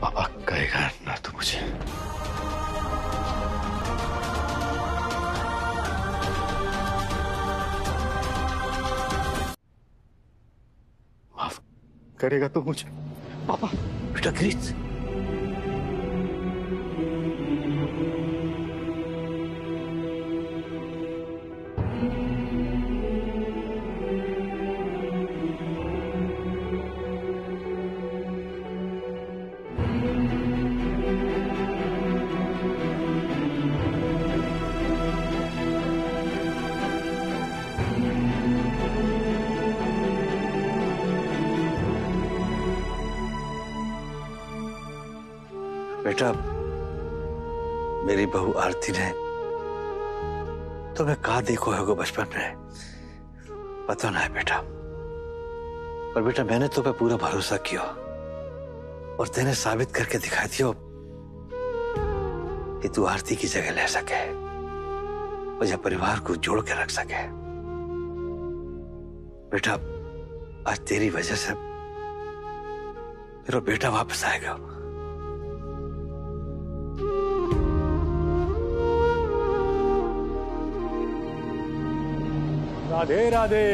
पापा कहेगा ना तो मुझे। माफ करेगा तो मुझे पापा। बेटा क्रिस, बेटा मेरी बहू आरती ने तुम्हें कहा देखो होगा बचपन में, पता ना है बेटा, पर बेटा मैंने तुम पे पूरा भरोसा किया और तेने साबित करके दिखा दियो कि तू आरती की जगह ले सके और यह परिवार को जोड़ के रख सके। बेटा आज तेरी वजह से मेरा बेटा वापस आएगा। राधे राधे।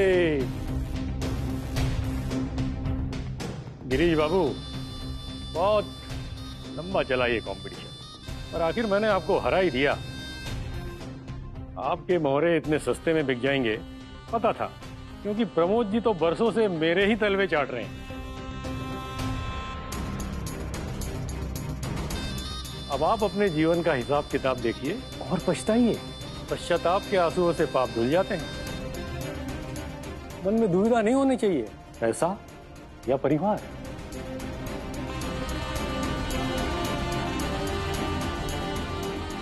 गिरीश बाबू, बहुत लंबा चला ये कंपटीशन, और आखिर मैंने आपको हरा ही दिया। आपके मोहरे इतने सस्ते में बिक जाएंगे पता था, क्योंकि प्रमोद जी तो बरसों से मेरे ही तलवे चाट रहे हैं। अब आप अपने जीवन का हिसाब किताब देखिए और पछताइए। पश्चाताप के आंसुओं से पाप धुल जाते हैं। मन में दुविधा नहीं होनी चाहिए, पैसा या परिवार।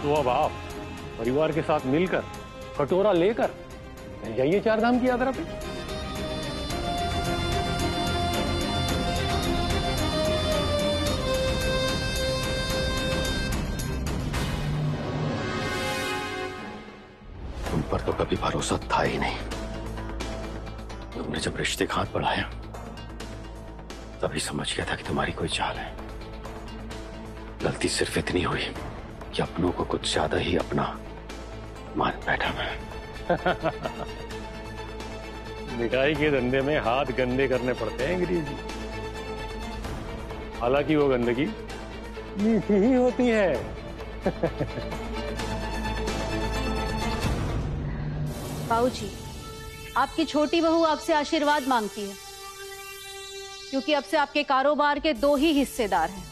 तो अब आप परिवार के साथ मिलकर कटोरा लेकर जाइए चारधाम की यात्रा पे। तुम पर तो कभी भरोसा था ही नहीं। तुमने जब रिश्ते का हाथ बढ़ाया तभी समझ गया था कि तुम्हारी कोई चाल है। गलती सिर्फ इतनी हुई कि अपनों को कुछ ज्यादा ही अपना मान बैठा मैं। मिठाई के धंधे में हाथ गंदे करने पड़ते हैं गिरीश जी, हालांकि वो गंदगी मीठी ही होती है। बाबूजी, आपकी छोटी बहू आपसे आशीर्वाद मांगती है, क्योंकि अब से आपके कारोबार के दो ही हिस्सेदार हैं,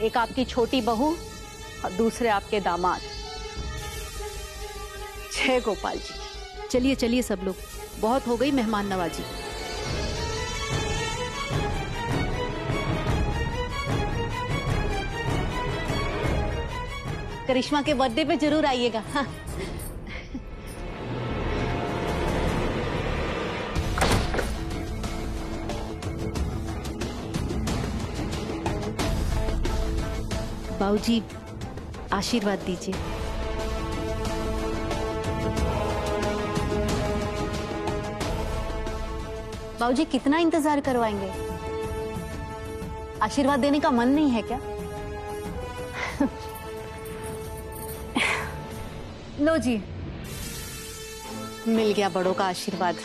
एक आपकी छोटी बहू और दूसरे आपके दामाद। जय गोपाल जी। चलिए चलिए सब लोग, बहुत हो गई मेहमान नवाजी। करिश्मा के बर्थडे पे जरूर आइएगा। हाँ। बाबूजी आशीर्वाद दीजिए। बाबूजी कितना इंतजार करवाएंगे? आशीर्वाद देने का मन नहीं है क्या? लो जी, मिल गया बड़ों का आशीर्वाद।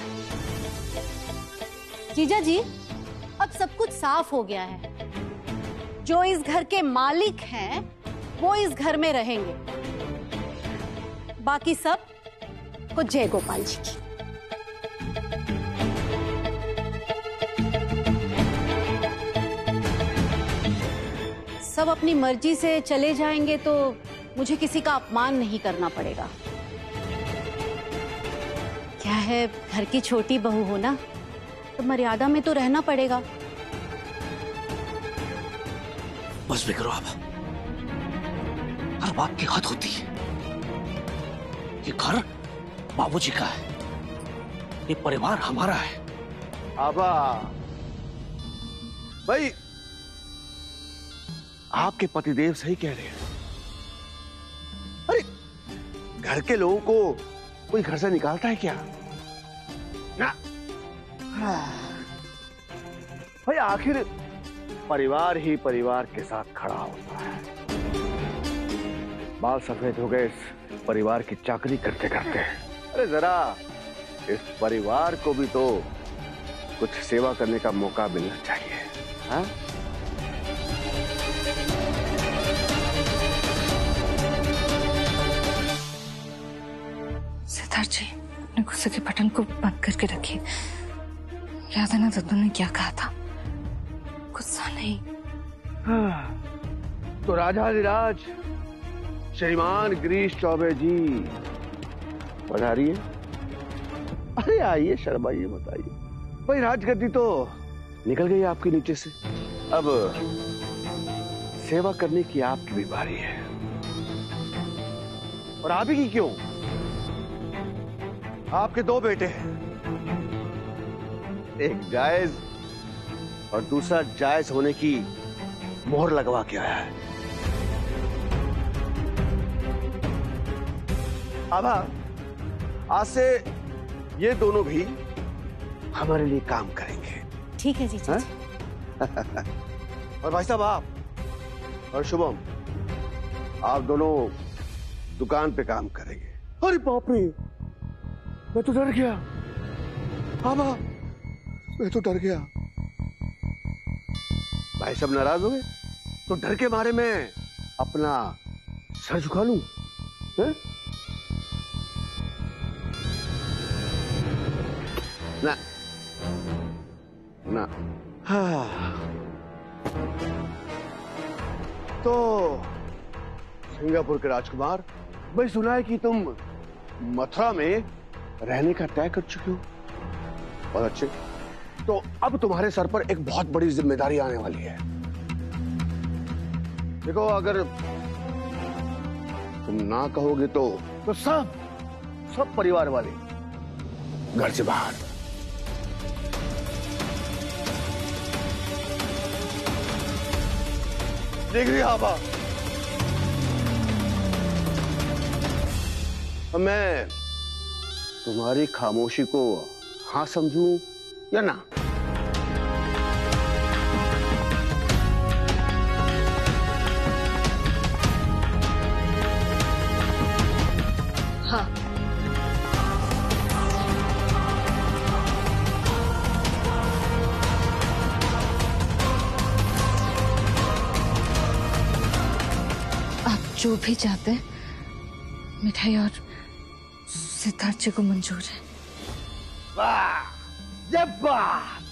जीजा जी, अब सब कुछ साफ हो गया है। जो इस घर के मालिक हैं, वो इस घर में रहेंगे। बाकी सब को जय गोपाल जी की। सब अपनी मर्जी से चले जाएंगे तो मुझे किसी का अपमान नहीं करना पड़ेगा। क्या है, घर की छोटी बहू हो ना, तो मर्यादा में तो रहना पड़ेगा। बस भी करो आप, हर बात की हद होती है। ये घर बाबूजी का है, ये परिवार हमारा है। आबा भाई, आपके पतिदेव सही कह रहे हैं। अरे घर के लोगों को कोई घर से निकालता है क्या? ना भाई, आखिर परिवार ही परिवार के साथ खड़ा होता है। बाल सफेद हो गए इस परिवार की चाकरी करते करते। अरे जरा इस परिवार को भी तो कुछ सेवा करने का मौका मिलना चाहिए। हाँ? सिद्धार्थ जी, अपने गुस्से के बटन को बंद करके रखिए। याद है ना दत्तू ने क्या कहा था? गुस्सा नहीं। हाँ, तो राजाधिराज श्रीमान गिरीश चौबे जी पधारिए। अरे आइए, शर्माइए मत, आइए। भाई राजगद्दी तो निकल गई आपके नीचे से, अब सेवा करने की आपकी भी बारी है। और आप ही की क्यों? आपके दो बेटे हैं, एक जायज और दूसरा जायज होने की मोहर लगवा के आया है। अब आज से ये दोनों भी हमारे लिए काम करेंगे। ठीक है जी। हाँ? और भाई साहब, आप और शुभम, आप दोनों दुकान पे काम करेंगे। अरे बाप रे, मैं तो डर गया। हाँ, मैं तो डर गया। भाई साहब नाराज हो गए तो डर के मारे मैं अपना सर झुका लूं? है? ना ना। हाँ, तो सिंगापुर के राजकुमार, भाई सुना है कि तुम मथुरा में रहने का तय कर चुके हो। बहुत अच्छे। तो अब तुम्हारे सर पर एक बहुत बड़ी जिम्मेदारी आने वाली है। देखो, अगर तुम ना कहोगे तो सब परिवार वाले घर से बाहर। देख रही आबा, मैं तुम्हारी खामोशी को हाँ समझूं या ना? हाँ। आप जो भी चाहते हैं, मिठाई और सिद्धार्थ जी को मंजूर है। वाह, जब्बार।